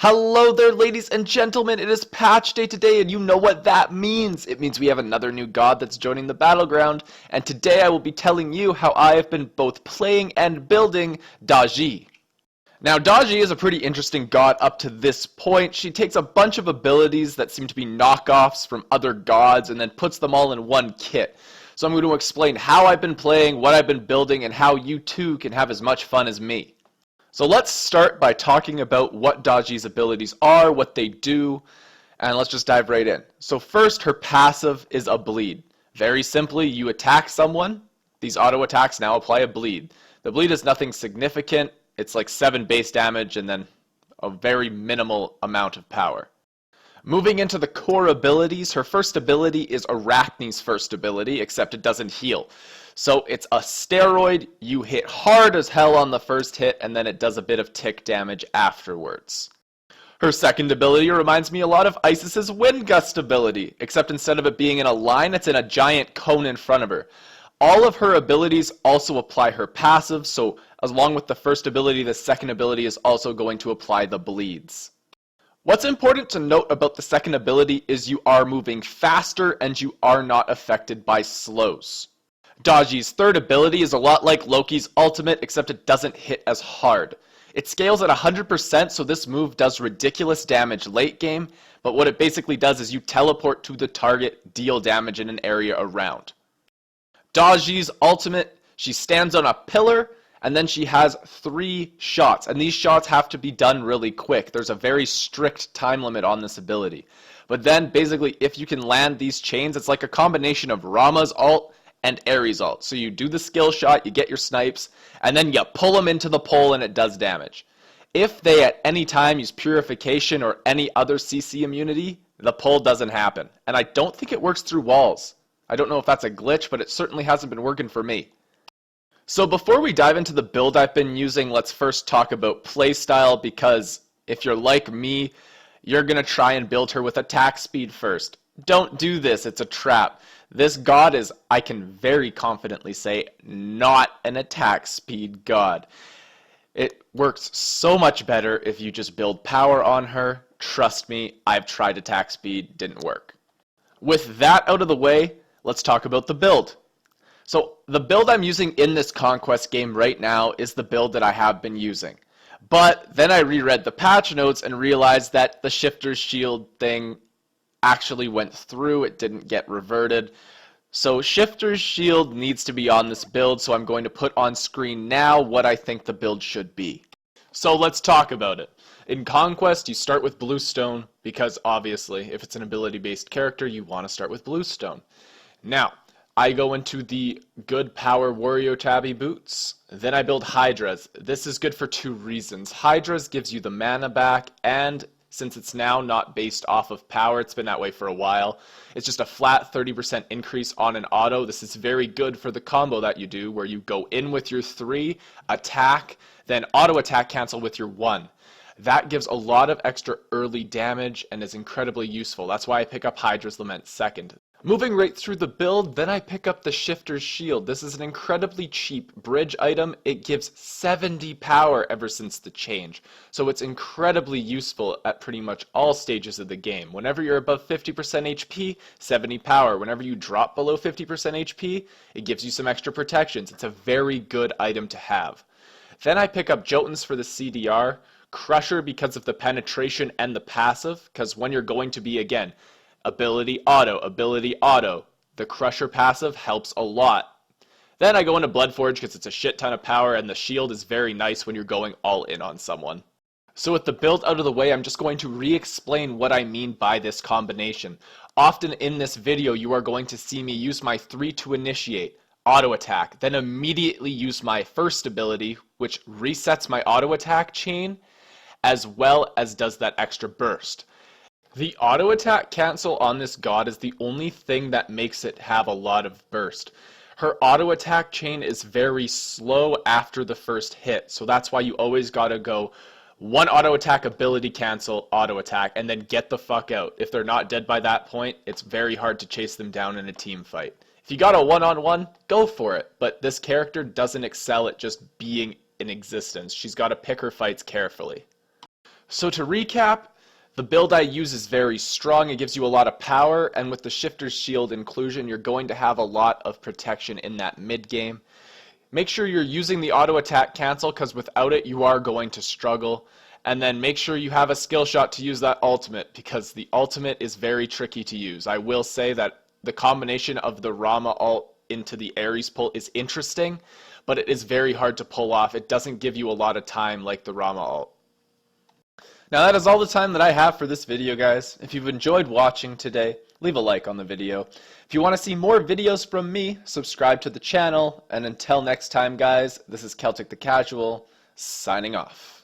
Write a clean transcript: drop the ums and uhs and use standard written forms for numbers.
Hello there, ladies and gentlemen. It is patch day today, and you know what that means. It means we have another new god that's joining the battleground, and today I will be telling you how I have been both playing and building Daji. Now, Daji is a pretty interesting god up to this point. She takes a bunch of abilities that seem to be knockoffs from other gods and then puts them all in one kit. So I'm going to explain how I've been playing, what I've been building, and how you too can have as much fun as me. So let's start by talking about what Daji's abilities are, what they do, and let's just dive right in. So first, her passive is a bleed. Very simply, you attack someone, these auto attacks now apply a bleed. The bleed is nothing significant, it's like 7 base damage and then a very minimal amount of power. Moving into the core abilities, her first ability is Arachne's first ability, except it doesn't heal. So it's a steroid, you hit hard as hell on the first hit, and then it does a bit of tick damage afterwards. Her second ability reminds me a lot of Isis's Wind Gust ability, except instead of it being in a line, it's in a giant cone in front of her. All of her abilities also apply her passive, so along with the first ability, the second ability is also going to apply the bleeds. What's important to note about the second ability is you are moving faster and you are not affected by slows. Daji's third ability is a lot like Loki's ultimate, except it doesn't hit as hard. It scales at 100%, so this move does ridiculous damage late game, but what it basically does is you teleport to the target, deal damage in an area around. Daji's ultimate, she stands on a pillar, and then she has 3 shots, and these shots have to be done really quick. There's a very strict time limit on this ability. But then, basically, if you can land these chains, it's like a combination of Rama's ult and Ares ult. So you do the skill shot, you get your snipes, and then you pull them into the pole and it does damage. If they at any time use Purification or any other CC immunity, the pull doesn't happen. And I don't think it works through walls. I don't know if that's a glitch, but it certainly hasn't been working for me. So before we dive into the build I've been using, let's first talk about playstyle, because if you're like me, you're going to try and build her with attack speed first. Don't do this, it's a trap. This god is, I can very confidently say, not an attack speed god. It works so much better if you just build power on her. Trust me, I've tried attack speed, didn't work. With that out of the way, let's talk about the build. So the build I'm using in this Conquest game right now is the build that I have been using. But then I reread the patch notes and realized that the Shifter's Shield thing actually went through, it didn't get reverted. So Shifter's Shield needs to be on this build, so I'm going to put on screen now what I think the build should be. So let's talk about it. In Conquest, you start with Bluestone, because obviously, if it's an ability-based character, you want to start with Bluestone. Now, I go into the good power Wario Tabby boots. Then I build Hydras. This is good for 2 reasons. Hydras gives you the mana back, and since it's now not based off of power, it's been that way for a while, it's just a flat 30% increase on an auto. This is very good for the combo that you do, where you go in with your 3, attack, then auto attack cancel with your 1. That gives a lot of extra early damage and is incredibly useful. That's why I pick up Hydra's Lament second. Moving right through the build, then I pick up the Shifter's Shield. This is an incredibly cheap bridge item. It gives 70 power ever since the change. So it's incredibly useful at pretty much all stages of the game. Whenever you're above 50% HP, 70 power. Whenever you drop below 50% HP, it gives you some extra protections. It's a very good item to have. Then I pick up Jotuns for the CDR, Crusher because of the penetration and the passive, because when you're going to be, again, ability auto. The Crusher passive helps a lot. Then I go into Bloodforge because it's a shit ton of power, and the shield is very nice when you're going all in on someone. So with the build out of the way, I'm just going to re-explain what I mean by this combination. Often in this video, you are going to see me use my 3 to initiate, auto attack, then immediately use my first ability, which resets my auto attack chain, as well as does that extra burst. The auto attack cancel on this god is the only thing that makes it have a lot of burst. Her auto attack chain is very slow after the first hit, so that's why you always gotta go 1 auto attack ability cancel, auto attack, and then get the fuck out. If they're not dead by that point, it's very hard to chase them down in a team fight. If you got a one-on-one, go for it, but this character doesn't excel at just being in existence. She's gotta pick her fights carefully. So to recap, the build I use is very strong. It gives you a lot of power, and with the Shifter's Shield inclusion, you're going to have a lot of protection in that mid game. Make sure you're using the auto attack cancel, because without it you are going to struggle. And then make sure you have a skill shot to use that ultimate, because the ultimate is very tricky to use. I will say that the combination of the Rama ult into the Ares pull is interesting, but it is very hard to pull off. It doesn't give you a lot of time like the Rama ult. Now that is all the time that I have for this video, guys. If you've enjoyed watching today, leave a like on the video. If you want to see more videos from me, subscribe to the channel. And until next time, guys, this is Keltick the Casual, signing off.